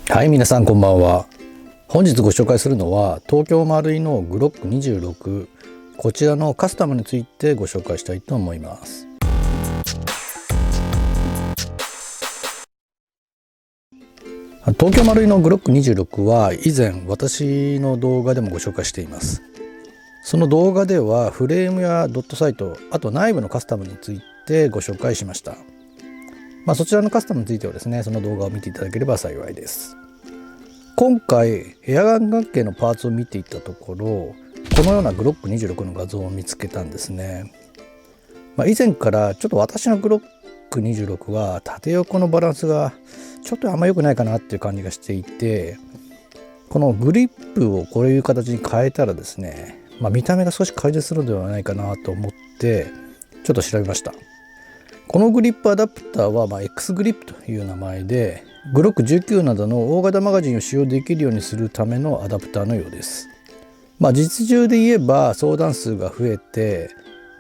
はい、皆さんこんばんは。本日ご紹介するのは東京マルイのグロック26、こちらのカスタムについてご紹介したいと思います。東京マルイのグロック26は以前私の動画でもご紹介しています。その動画ではフレームやドットサイト、あと内部のカスタムについてご紹介しました。そちらのカスタムについてはですね、その動画を見ていただければ幸いです。今回エアガン関係のパーツを見ていったところ、このようなグロック26の画像を見つけたんですね。以前からちょっと私のグロック26は縦横のバランスがちょっとあんま良くないかなっていう感じがしていて、このグリップをこういう形に変えたらですね、見た目が少し改善するのではないかなと思ってちょっと調べました。このグリップアダプターはX グリップという名前で、グロック19などの大型マガジンを使用できるようにするためのアダプターのようです。実情で言えば相談数が増えて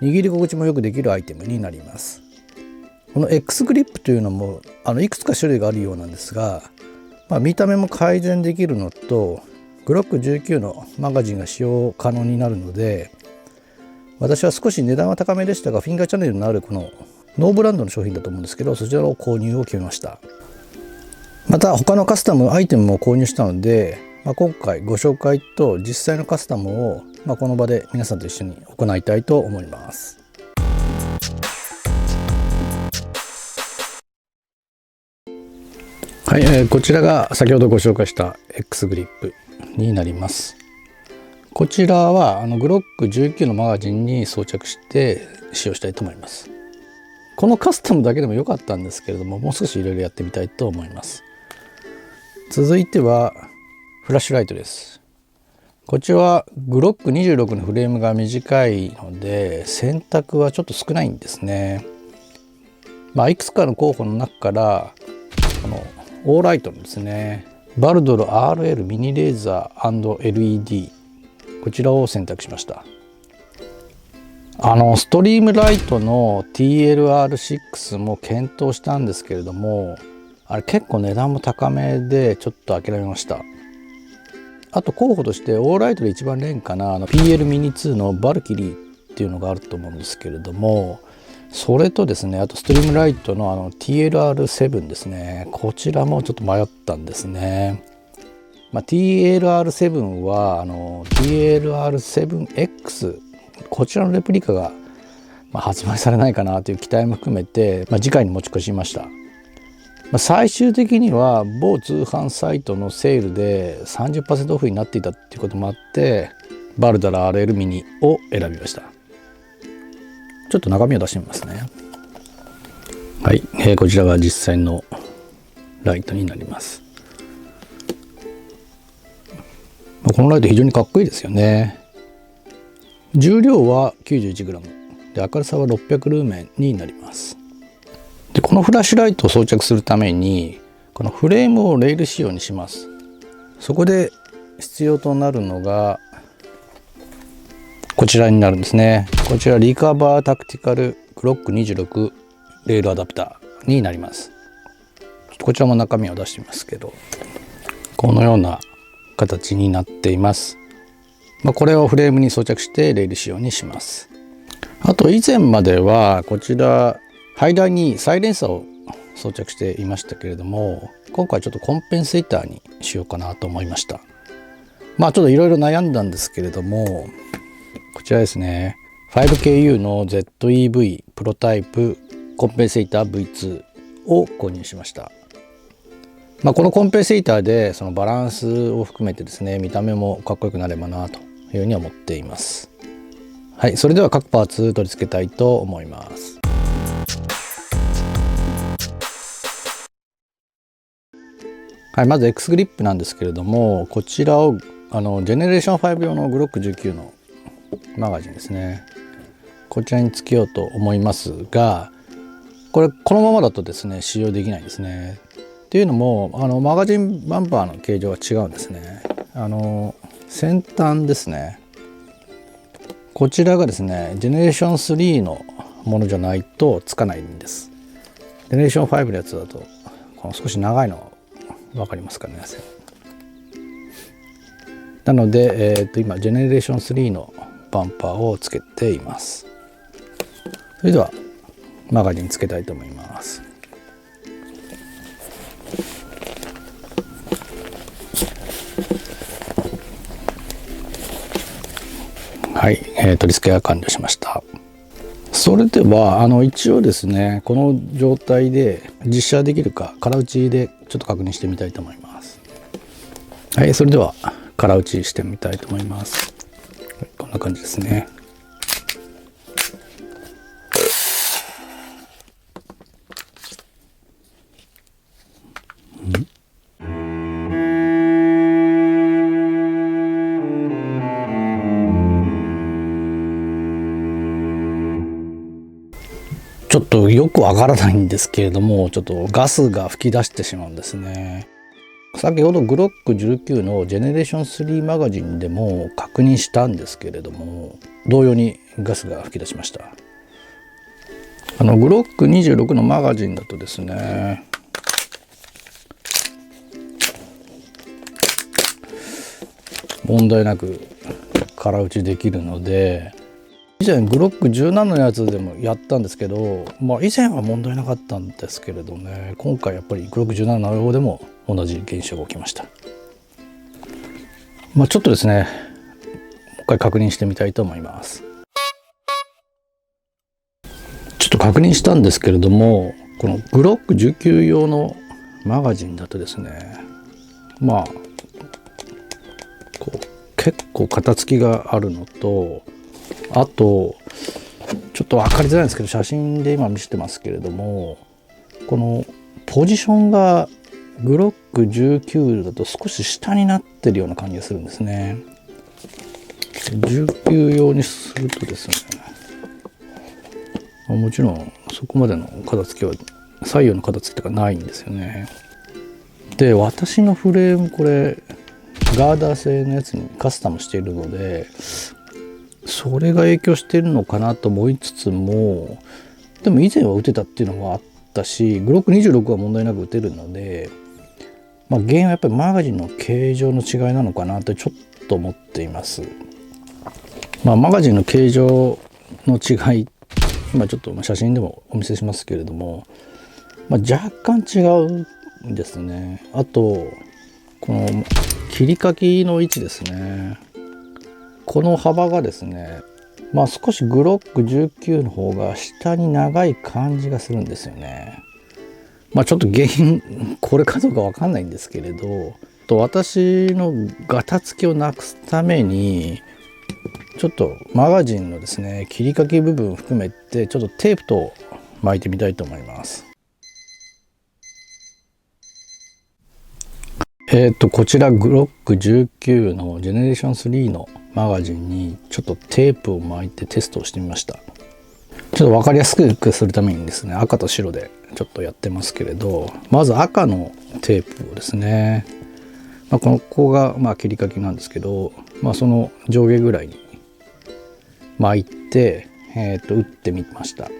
握り心地もよくできるアイテムになります。この X グリップというのもいくつか種類があるようなんですが、見た目も改善できるのと、グロック19のマガジンが使用可能になるので、私は少し値段は高めでしたがフィンガーチャンネルのあるこのノーブランドの商品だと思うんですけど、そちらを購入を決めました。また他のカスタムアイテムも購入したので、今回ご紹介と実際のカスタムを、この場で皆さんと一緒に行いたいと思います。はい、こちらが先ほどご紹介した X グリップになります。こちらはグロック19のマガジンに装着して使用したいと思います。このカスタムだけでも良かったんですけれども、もう少しいろいろやってみたいと思います。続いてはフラッシュライトです。こちらはグロック26のフレームが短いので選択はちょっと少ないんですね。いくつかの候補の中からこのオーライトのですね、バルドル RL ミニレーザー &LED、 こちらを選択しました。ストリームライトの TLR6 も検討したんですけれども、あれ結構値段も高めでちょっと諦めました。あと候補としてオーライトで一番廉価なPL ミニ2のバルキリーっていうのがあると思うんですけれども、それとですね、あとストリームライトのTLR7 ですね、こちらもちょっと迷ったんですね。TLR7 はTLR7X、 こちらのレプリカが発売されないかなという期待も含めて、次回に持ち越しました。最終的には某通販サイトのセールで 30% オフになっていたっていうこともあってバルダラ RL ミニを選びました。ちょっと中身を出してみますね。はい、こちらが実際のライトになります。このライト非常にかっこいいですよね。重量は 91g で明るさは600ルーメンになります。でこのフラッシュライトを装着するためにこのフレームをレール仕様にします。そこで必要となるのがこちらになるんですね。こちらリカバータクティカルグロック26レールアダプターになります。こちらも中身を出してみますけど、このような形になっています。これをフレームに装着してレール仕様にします。あと以前まではこちらハイダーにサイレンサーを装着していましたけれども、今回ちょっとコンペンセーターにしようかなと思いました。ちょっといろいろ悩んだんですけれども、こちらですね、 5KU の ZEV プロタイプコンペンセーター V2 を購入しました。このコンペンセーターでそのバランスを含めてですね、見た目もかっこよくなればなというふうに思っています。はい、それでは各パーツ取り付けたいと思います。はい、まず X グリップなんですけれども、こちらをジェネレーション5用のグロック19のマガジンですね、こちらにつけようと思いますが、このままだとですね使用できないんですね。っていうのもマガジンバンパーの形状が違うんですね。先端ですね、こちらがですねジェネレーション3のものじゃないとつかないんです。ジェネレーション5のやつだとこの少し長いのわかりますかね。なので、今ジェネレーション3のバンパーをつけています。それではマガジンつけたいと思います。はい、取り付けが完了しました。それでは一応ですね、この状態で実写できるか空打ちでちょっと確認してみたいと思います。はい、それでは空打ちしてみたいと思います。こんな感じですね。ちょっとよくわからないんですけれども、ちょっとガスが噴き出してしまうんですね。先ほどグロック19のジェネレーション3マガジンでも確認したんですけれども、同様にガスが噴き出しました。グロック26のマガジンだとですね、問題なく空打ちできるので、以前グロック17のやつでもやったんですけど、以前は問題なかったんですけれどね、今回やっぱりグロック17の方でも同じ現象が起きました。ちょっとですね、もう一回確認してみたいと思います。ちょっと確認したんですけれども、このグロック19用のマガジンだとですね、結構型付きがあるのと、あとちょっと分かりづらいんですけど、写真で今見せてますけれども、このポジションがグロック19だと少し下になってるような感じがするんですね。19用にするとですね、もちろんそこまでの型付きは左右の型付きとかないんですよね。で、私のフレームこれガーダー製のやつにカスタムしているので、それが影響しているのかなと思いつつも、でも以前は打てたっていうのもあったし、グロック26は問題なく打てるので、原因はやっぱりマガジンの形状の違いなのかなってちょっと思っています。マガジンの形状の違い、今ちょっと写真でもお見せしますけれども、若干違うんですね。あとこの切り欠きの位置ですね。この幅がですね、少しグロック19の方が下に長い感じがするんですよね。ちょっと原因これかどうかわかんないんですけれど、私のガタつきをなくすためにちょっとマガジンのですね、切り欠き部分を含めてちょっとテープと巻いてみたいと思います。こちらグロック19のジェネレーション3のマガジンにちょっとテープを巻いてテストをしてみました。ちょっと分かりやすくするためにですね、赤と白でちょっとやってますけれど、まず赤のテープをですね、ここが切り欠きなんですけど、その上下ぐらいに巻いて、打ってみました。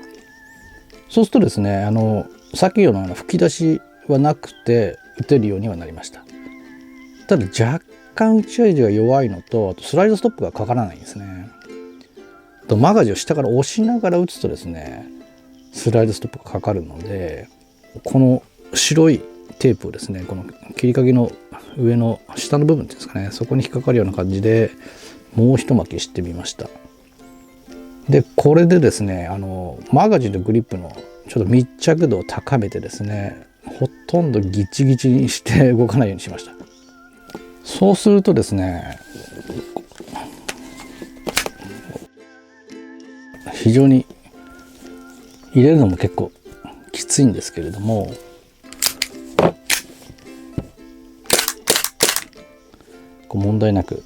そうするとですね、さっきのような吹き出しはなくて打てるようにはなりました。ただ若干打ち味が弱いのと、あとスライドストップがかからないんですね。マガジンを下から押しながら打つとですね、スライドストップがかかるので、この白いテープをですね、この切り欠きの上の下の部分っていうんですかね、そこに引っかかるような感じでもう一巻きしてみました。でこれでですね、マガジンとグリップのちょっと密着度を高めてですね、ほとんどギチギチにして動かないようにしました。そうするとですね、非常に入れるのも結構きついんですけれども、問題なく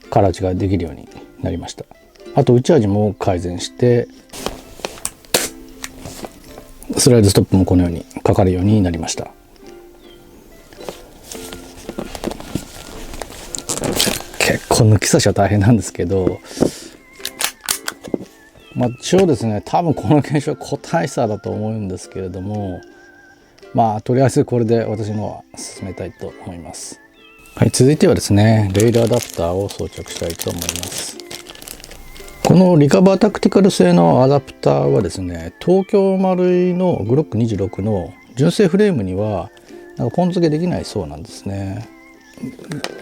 空打ちができるようになりました。あと打ち味も改善して、スライドストップもこのようにかかるようになりました。結構抜き差しは大変なんですけど、一応ですね、多分この現象は個体差だと思うんですけれども、とりあえずこれで私のは進めたいと思います。はい、続いてはですね、レイルアダプターを装着したいと思います。このリカバータクティカル製のアダプターはですね、東京マルイのグロック26の純正フレームにはポン付けできないそうなんですね。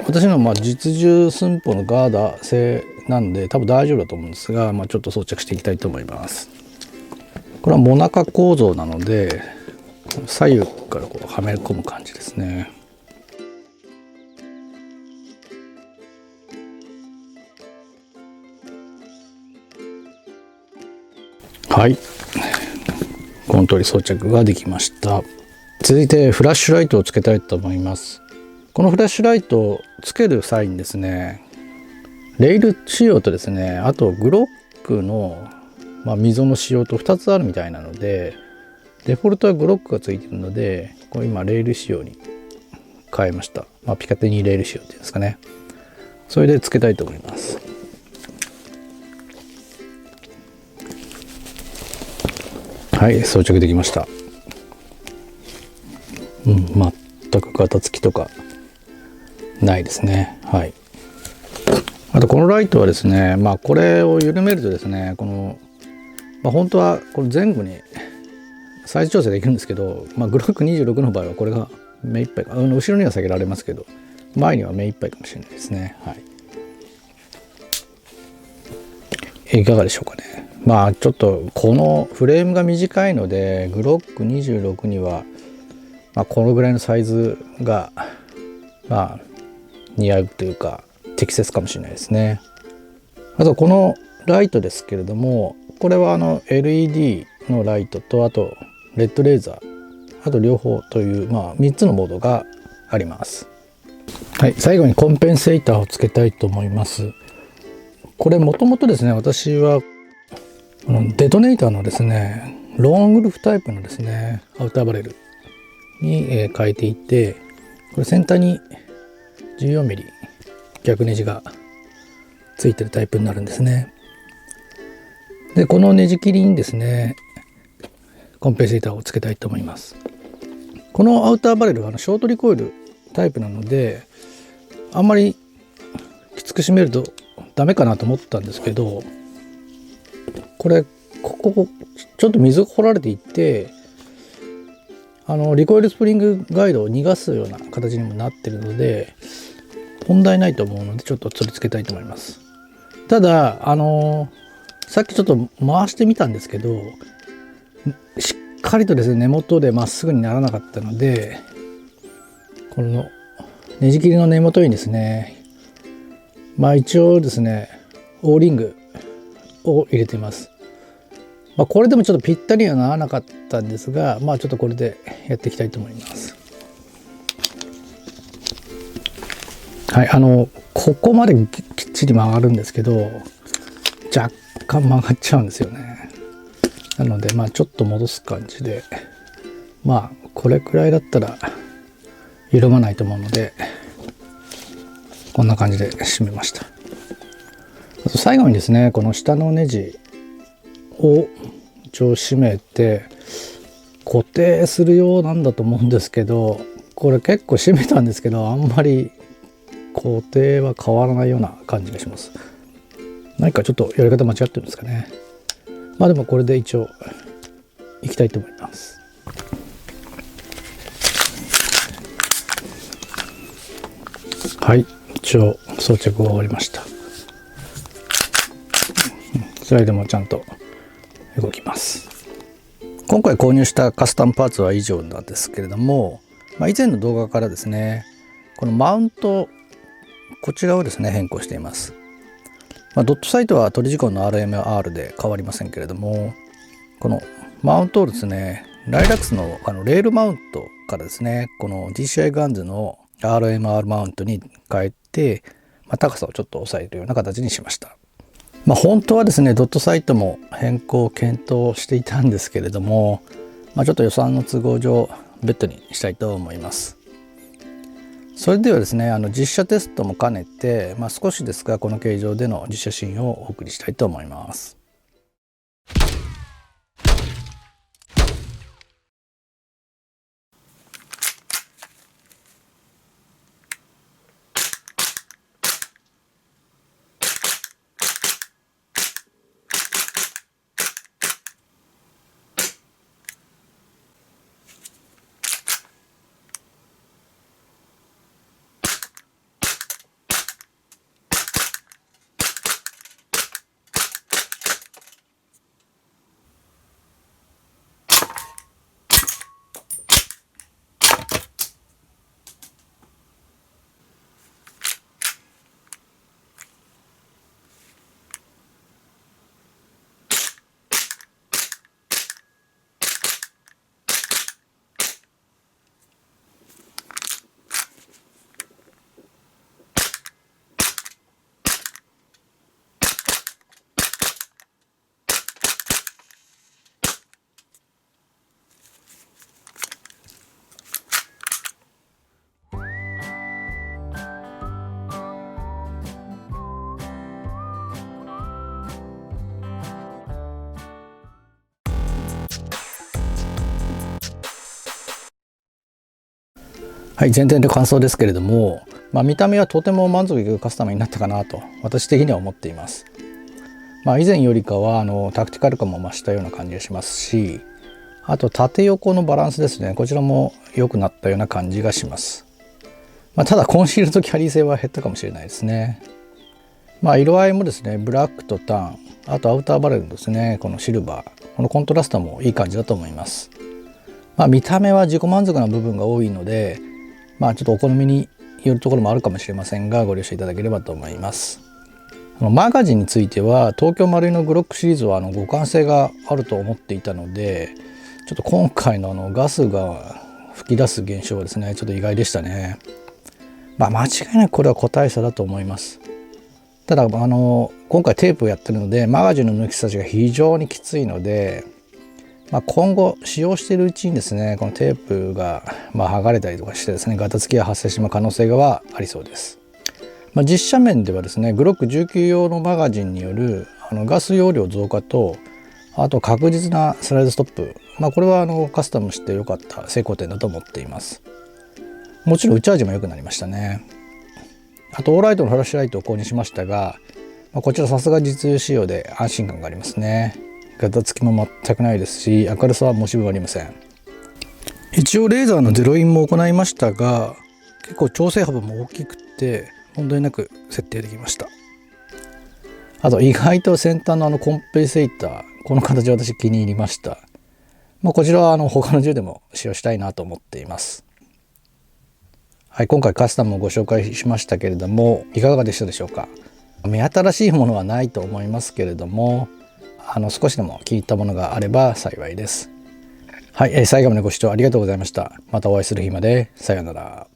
私の実銃寸法のガーダ製なんで多分大丈夫だと思うんですが、ちょっと装着していきたいと思います。これはモナカ構造なので左右からこうはめ込む感じですね。はい、この通り装着ができました。続いてフラッシュライトをつけたいと思います。このフラッシュライトをつける際にですね、レイル仕様とですね、あとグロックの、溝の仕様と2つあるみたいなので、デフォルトはグロックがついているので、これ今レイル仕様に変えました。ピカテニーレイル仕様っていうんですかね。それでつけたいと思います。はい、装着できました。全くガタつきとかないですね。はい。あとこのライトはですね、これを緩めるとですね、この、本当はこの前後にサイズ調整できるんですけど、グロック26の場合はこれが目いっぱいか、後ろには下げられますけど、前には目いっぱいかもしれないですね。はい。いかがでしょうかね。ちょっとこのフレームが短いので、グロック26には、このぐらいのサイズが、似合うというか、適切かもしれないですね。あとこのライトですけれども、これはLED のライトと、あとレッドレーザー、あと両方という、3つのモードがあります。はい、最後にコンペンセーターをつけたいと思います。これもともとですね、私はデトネーターのですね、ローングルフタイプのですね、アウターバレルに変えていて、これ先端に 14mm 逆ネジがついてるタイプになるんですね。でこのネジ切りにですね、コンペンセーターをつけたいと思います。このアウターバレルはショートリコイルタイプなので、あんまりきつく締めるとダメかなと思ったんですけど、これここちょっと水が掘られていって、リコイルスプリングガイドを逃がすような形にもなってるので問題ないと思うので、ちょっと取り付けたいと思います。たださっきちょっと回してみたんですけど、しっかりとですね根元でまっすぐにならなかったので、このネジ切りの根元にですね、一応ですねオーリングを入れています。これでもちょっとぴったりにはならなかったんですが、ちょっとこれでやっていきたいと思います。はい、ここまできっちり曲がるんですけど、若干曲がっちゃうんですよね。なのでちょっと戻す感じで、これくらいだったら緩まないと思うので、こんな感じで締めました。あと最後にですね、この下のネジを一応締めて固定するようなんだと思うんですけど、これ結構締めたんですけど、あんまり固定は変わらないような感じがします。何かちょっとやり方間違ってるんですかね。でもこれで一応いきたいと思います。はい、一応装着が終わりました。スライドもちゃんと動きます。今回購入したカスタムパーツは以上なんですけれども、以前の動画からですね、このマウント、こちらをですね変更しています。ドットサイトはトリジコンの RMR で変わりませんけれども、このマウントをですね、ライラックスのレールマウントからですね、この DCI ガンズの RMR マウントに変えて、高さをちょっと抑えるような形にしました。本当はですねドットサイトも変更を検討していたんですけれども、ちょっと予算の都合上別途にしたいと思います。それではですね実写テストも兼ねて、少しですがこの形状での実写シーンをお送りしたいと思います。はい、全体の感想ですけれども、見た目はとても満足いくカスタムになったかなと私的には思っています。以前よりかはタクティカル感も増したような感じがしますし、あと縦横のバランスですね、こちらも良くなったような感じがします。ただコンシールとキャリー性は減ったかもしれないですね。色合いもですね、ブラックとタン、あとアウターバレルのですね、このシルバー、このコントラストもいい感じだと思います。見た目は自己満足な部分が多いので、ちょっとお好みによるところもあるかもしれませんが、ご了承いただければと思います。マガジンについては東京マルイのグロックシリーズは互換性があると思っていたので、ちょっと今回のガスが噴き出す現象はですね、ちょっと意外でしたね。間違いなくこれは個体差だと思います。ただ今回テープをやってるので、マガジンの抜き差しが非常にきついので、今後使用しているうちにですね、このテープが剥がれたりとかしてですね、ガタつきが発生してしまう可能性はありそうです。実写面ではですね、グロック19用のマガジンによるガス容量増加と、あと確実なスライドストップ、これはカスタムして良かった成功点だと思っています。もちろん打ち味も良くなりましたね。あとオーライトのフラッシュライトを購入しましたが、こちらさすが実用仕様で安心感がありますね。ガタつきも全くないですし、明るさは申し分ありません。一応レーザーのゼロインも行いましたが、結構調整幅も大きくて問題なく設定できました。あと意外と先端のコンペンセーター、この形私気に入りました。こちらは他の銃でも使用したいなと思っています。はい、今回カスタムをご紹介しましたけれども、いかがでしたでしょうか。目新しいものはないと思いますけれども、少しでも気に入ったものがあれば幸いです。はい、最後までご視聴ありがとうございました。またお会いする日まで。さようなら。